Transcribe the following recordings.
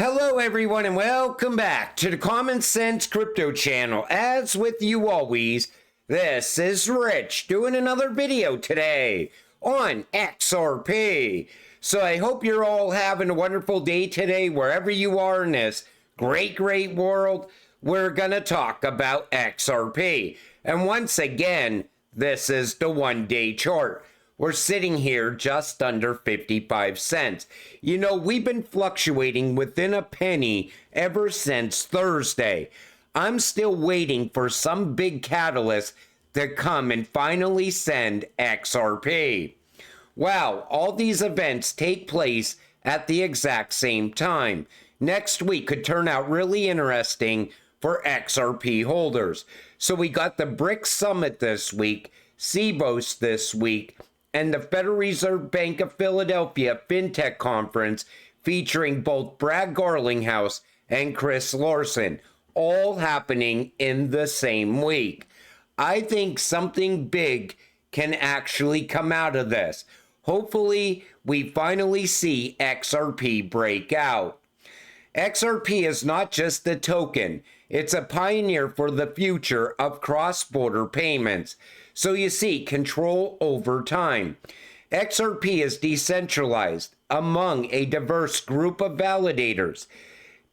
Hello everyone and welcome back to the Common Sense Crypto channel. As with you always, this is Rich doing another video today on XRP. So I hope you're all having a wonderful day today wherever you are in this great world. We're gonna talk about XRP. And once again, this is the one-day chart. We're sitting here just under 55 cents. You know, we've been fluctuating within a penny ever since Thursday. I'm still waiting for some big catalyst to come and finally send XRP. Wow, all these events take place at the exact same time. Next week could turn out really interesting for XRP holders. So we got the BRICS Summit this week, CBOS this week, and the Federal Reserve Bank of Philadelphia FinTech Conference featuring both Brad Garlinghouse and Chris Larsen, all happening in the same week. I think something big can actually come out of this. Hopefully, we finally see XRP break out. XRP is not just a token, it's a pioneer for the future of cross-border payments. So you see, control over time. XRP is decentralized among a diverse group of validators.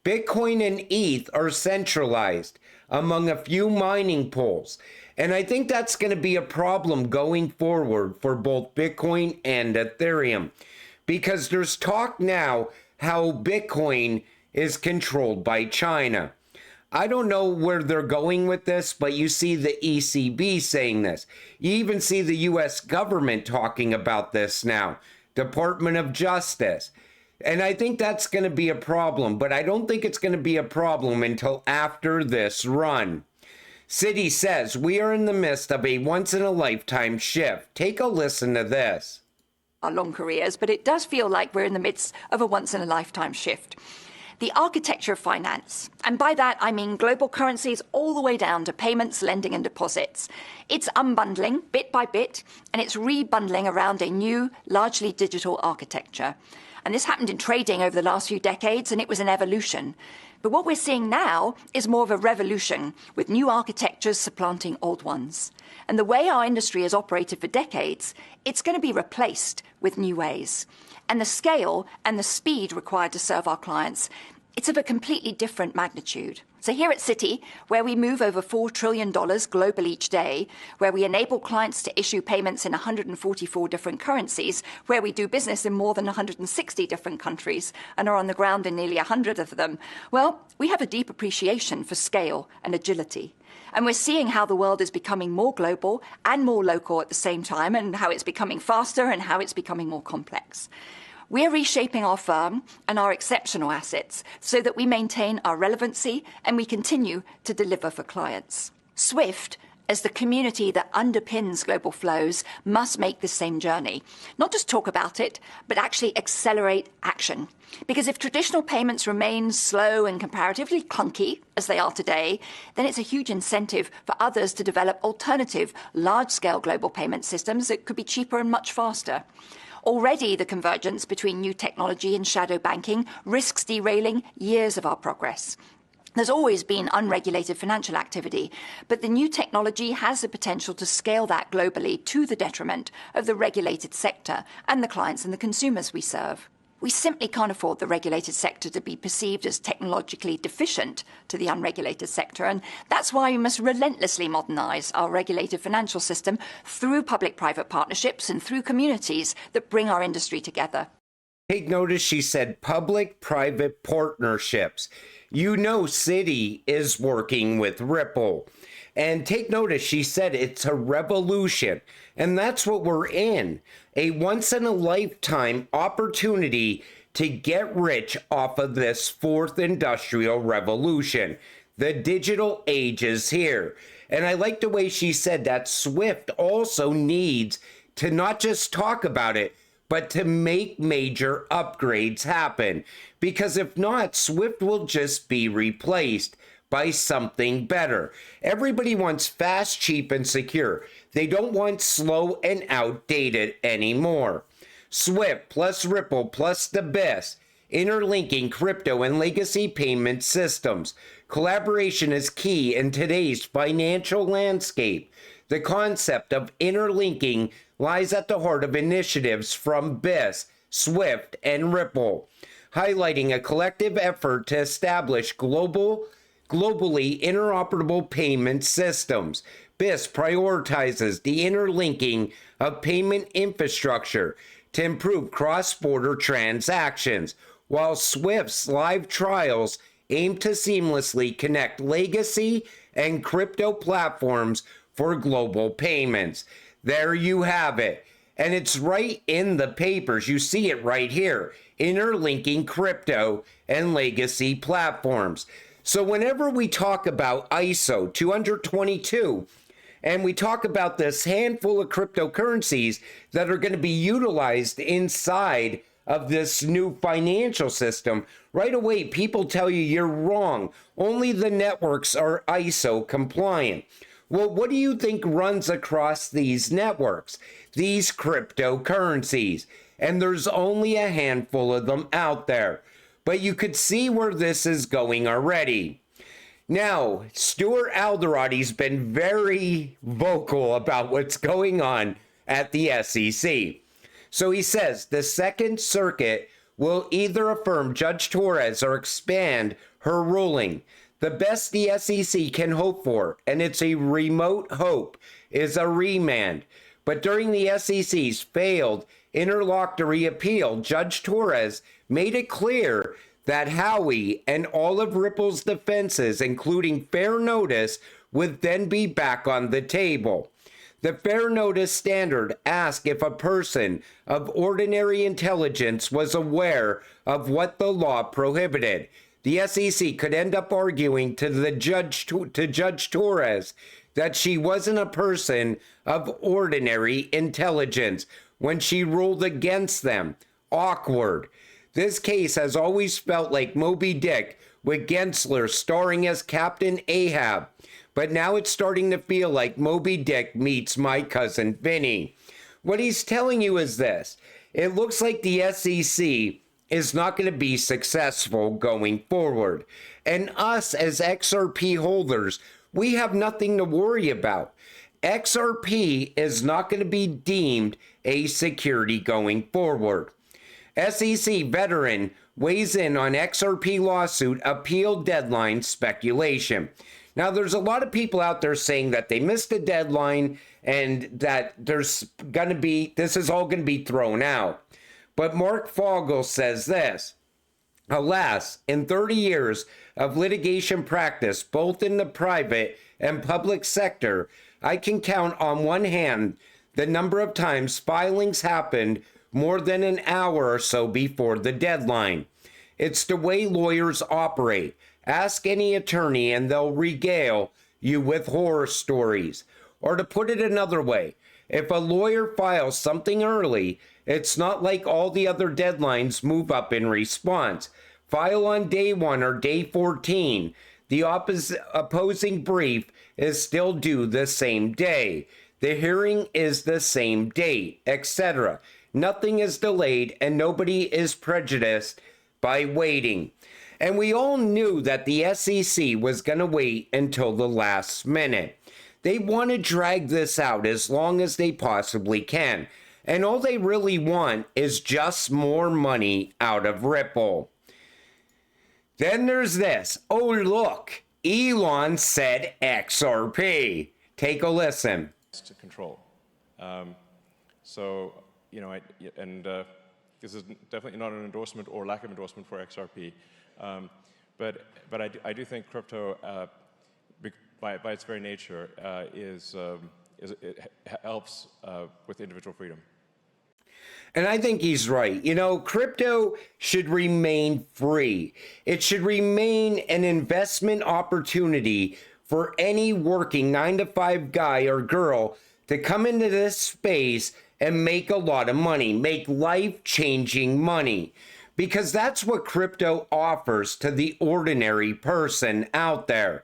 Bitcoin and ETH are centralized among a few mining pools. And I think that's going to be a problem going forward for both Bitcoin and Ethereum. Because there's talk now how Bitcoin is controlled by China. I don't know where they're going with this, but you see the ECB saying this. You even see the US government talking about this now, Department of Justice. And I think that's going to be a problem, but I don't think it's going to be a problem until after this run. Citi says, we are in the midst of a once-in-a-lifetime shift. Take a listen to this. Our long careers, but it does feel like we're in the midst of a once-in-a-lifetime shift. The architecture of finance, and by that I mean global currencies all the way down to payments, lending and deposits. It's unbundling bit by bit, and it's rebundling around a new, largely digital architecture. And this happened in trading over the last few decades, and it was an evolution. But what we're seeing now is more of a revolution, with new architectures supplanting old ones. And the way our industry has operated for decades, it's going to be replaced with new ways. And the scale and the speed required to serve our clients, it's of a completely different magnitude. So here at Citi, where we move over $4 trillion globally each day, where we enable clients to issue payments in 144 different currencies, where we do business in more than 160 different countries and are on the ground in nearly 100 of them, well, we have a deep appreciation for scale and agility. And we're seeing how the world is becoming more global and more local at the same time, and how it's becoming faster and how it's becoming more complex. We're reshaping our firm and our exceptional assets so that we maintain our relevancy and we continue to deliver for clients. SWIFT, as the community that underpins global flows, must make the same journey. Not just talk about it, but actually accelerate action. Because if traditional payments remain slow and comparatively clunky, as they are today, then it's a huge incentive for others to develop alternative, large-scale global payment systems that could be cheaper and much faster. Already, the convergence between new technology and shadow banking risks derailing years of our progress. There's always been unregulated financial activity, but the new technology has the potential to scale that globally to the detriment of the regulated sector and the clients and the consumers we serve. We simply can't afford the regulated sector to be perceived as technologically deficient to the unregulated sector, and that's why we must relentlessly modernise our regulated financial system through public-private partnerships and through communities that bring our industry together. Take notice she said public-private partnerships. You know Citi is working with Ripple. And take notice, she said it's a revolution. And that's what we're in. A once-in-a-lifetime opportunity to get rich off of this fourth industrial revolution. The digital age is here. And I like the way she said that SWIFT also needs to not just talk about it, but to make major upgrades happen. Because if not, SWIFT will just be replaced by something better. Everybody wants fast, cheap, and secure. They don't want slow and outdated anymore. SWIFT plus Ripple plus the best interlinking crypto and legacy payment systems. Collaboration is key in today's financial landscape. The concept of interlinking lies at the heart of initiatives from BIS, SWIFT, and Ripple, highlighting a collective effort to establish globally interoperable payment systems. BIS prioritizes the interlinking of payment infrastructure to improve cross-border transactions, while SWIFT's live trials aim to seamlessly connect legacy and crypto platforms for global payments. There you have it. And it's right in the papers. You see it right here. Interlinking crypto and legacy platforms. So whenever we talk about ISO 222, and we talk about this handful of cryptocurrencies that are going to be utilized inside of this new financial system, right away people tell you you're wrong. Only the networks are ISO compliant. Well, what do you think runs across these networks? These cryptocurrencies. And there's only a handful of them out there. But you could see where this is going already. Now, Stuart Alderoty's been very vocal about what's going on at the SEC. So he says the Second Circuit will either affirm Judge Torres or expand her ruling. The best the SEC can hope for, and it's a remote hope, is a remand. But during the SEC's failed interlocutory appeal, Judge Torres made it clear that Howey and all of Ripple's defenses, including fair notice, would then be back on the table. The fair notice standard asks if a person of ordinary intelligence was aware of what the law prohibited. The SEC could end up arguing to Judge Torres that she wasn't a person of ordinary intelligence when she ruled against them. Awkward. This case has always felt like Moby Dick with Gensler starring as Captain Ahab, but now it's starting to feel like Moby Dick meets My Cousin Vinny. What he's telling you is this: it looks like the SEC is not going to be successful going forward. And us as XRP holders, we have nothing to worry about. XRP is not going to be deemed a security going forward. SEC veteran weighs in on XRP lawsuit appeal deadline speculation. Now, there's a lot of people out there saying that they missed the deadline and that this is all going to be thrown out. But Mark Fogel says this: alas, in 30 years of litigation practice, both in the private and public sector, I can count on one hand the number of times filings happened more than an hour or so before the deadline. It's the way lawyers operate. Ask any attorney and they'll regale you with horror stories. Or to put it another way, if a lawyer files something early, it's not like all the other deadlines move up in response. File on day 1 or day 14. The opposing brief is still due the same day. The hearing is the same date, etc. Nothing is delayed and nobody is prejudiced by waiting. And we all knew that the SEC was going to wait until the last minute. They want to drag this out as long as they possibly can. And all they really want is just more money out of Ripple. Then there's this. Oh, look, Elon said XRP. Take a listen. To control. This is definitely not an endorsement or lack of endorsement for XRP. But I do think crypto, by its very nature, it helps with individual freedom. And I think he's right. You know, crypto should remain free. It should remain an investment opportunity for any working 9-to-5 guy or girl to come into this space and make a lot of money, make life-changing money. Because that's what crypto offers to the ordinary person out there.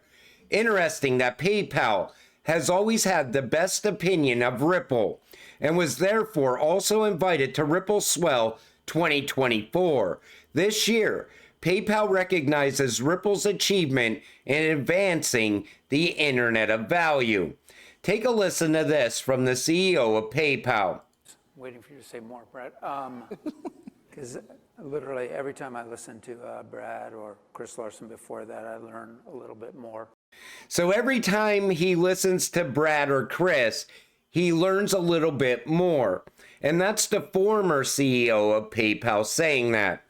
Interesting that PayPal has always had the best opinion of Ripple and was therefore also invited to Ripple Swell 2024. This year, PayPal recognizes Ripple's achievement in advancing the Internet of Value. Take a listen to this from the CEO of PayPal. Waiting for you to say more, Brett. Because literally every time I listen to Brad or Chris Larson before that, I learn a little bit more. So every time he listens to Brad or Chris, he learns a little bit more. And that's the former CEO of PayPal saying that.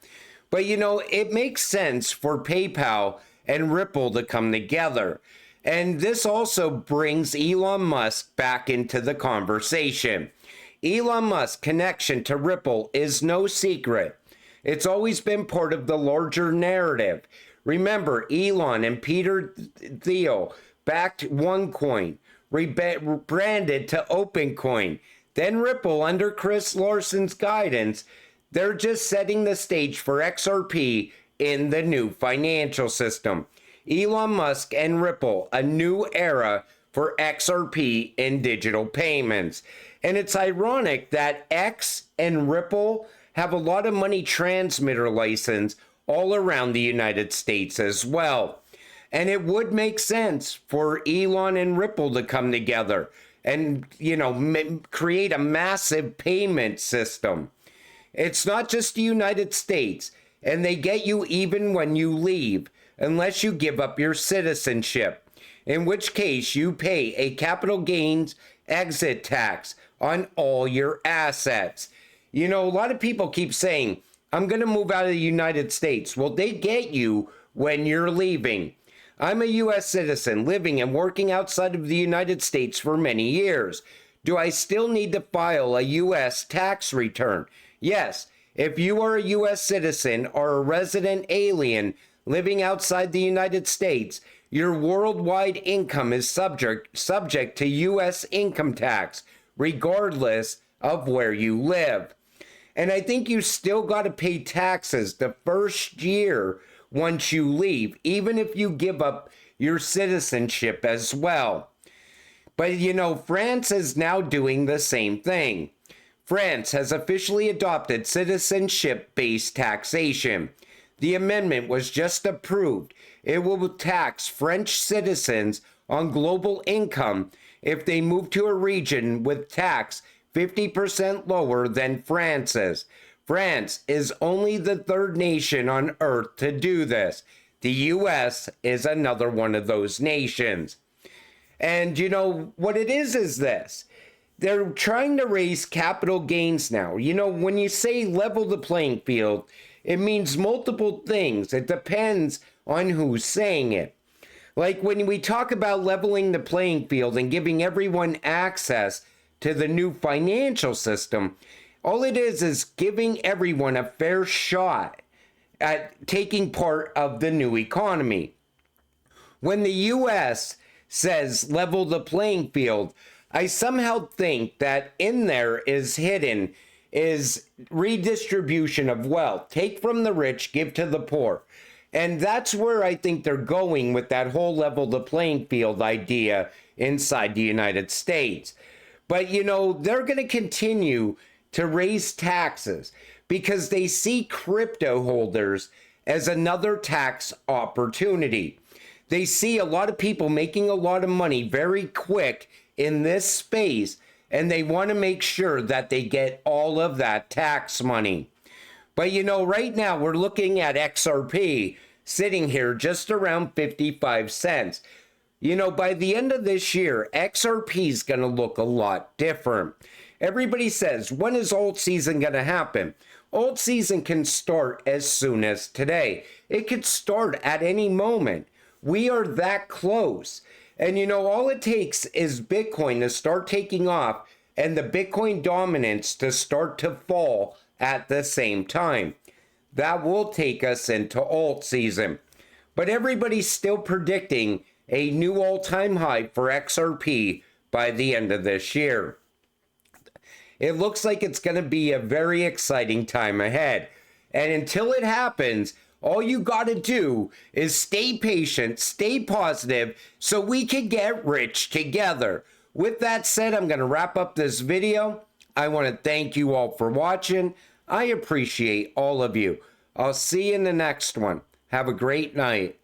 But you know, it makes sense for PayPal and Ripple to come together. And this also brings Elon Musk back into the conversation. Elon Musk's connection to Ripple is no secret. It's always been part of the larger narrative. Remember, Elon and Peter Thiel backed OneCoin, rebranded to OpenCoin. Then Ripple, under Chris Larson's guidance, they're just setting the stage for XRP in the new financial system. Elon Musk and Ripple, a new era for XRP in digital payments. And it's ironic that X and Ripple have a lot of money transmitter license all around the United States as well. And it would make sense for Elon and Ripple to come together and, you know, create a massive payment system. It's not just the United States, and they get you even when you leave, unless you give up your citizenship, in which case you pay a capital gains exit tax on all your assets. You know, a lot of people keep saying, I'm going to move out of the United States. Well, they get you when you're leaving. I'm a U.S. citizen living and working outside of the United States for many years. Do I still need to file a U.S. tax return? Yes. If you are a U.S. citizen or a resident alien living outside the United States, your worldwide income is subject to U.S. income tax, regardless of where you live. And I think you still got to pay taxes the first year once you leave, even if you give up your citizenship as well. But you know, France is now doing the same thing. France has officially adopted citizenship-based taxation. The amendment was just approved. It will tax French citizens on global income if they move to a region with tax 50% lower than France's. France is only the third nation on earth to do this. The US is another one of those nations. And you know, what it is this. They're trying to raise capital gains now. You know, when you say level the playing field, it means multiple things. It depends on who's saying it. Like when we talk about leveling the playing field and giving everyone access to the new financial system, all it is giving everyone a fair shot at taking part of the new economy. When the U.S. says level the playing field, I somehow think that in there is hidden is redistribution of wealth. Take from the rich, give to the poor. And that's where I think they're going with that whole level the playing field idea inside the United States. But, you know, they're going to continue to raise taxes because they see crypto holders as another tax opportunity. They see a lot of people making a lot of money very quick in this space, and they want to make sure that they get all of that tax money. But you know, right now we're looking at XRP sitting here just around 55 cents. You know, by the end of this year, XRP is going to look a lot different. Everybody says, when is alt season going to happen? Alt season can start as soon as today. It could start at any moment. We are that close. And you know, all it takes is Bitcoin to start taking off and the Bitcoin dominance to start to fall at the same time. That will take us into alt season. But everybody's still predicting a new all-time high for XRP by the end of this year. It looks like it's going to be a very exciting time ahead. And until it happens, all you got to do is stay patient, stay positive, so we can get rich together. With that said, I'm going to wrap up this video. I want to thank you all for watching. I appreciate all of you. I'll see you in the next one. Have a great night.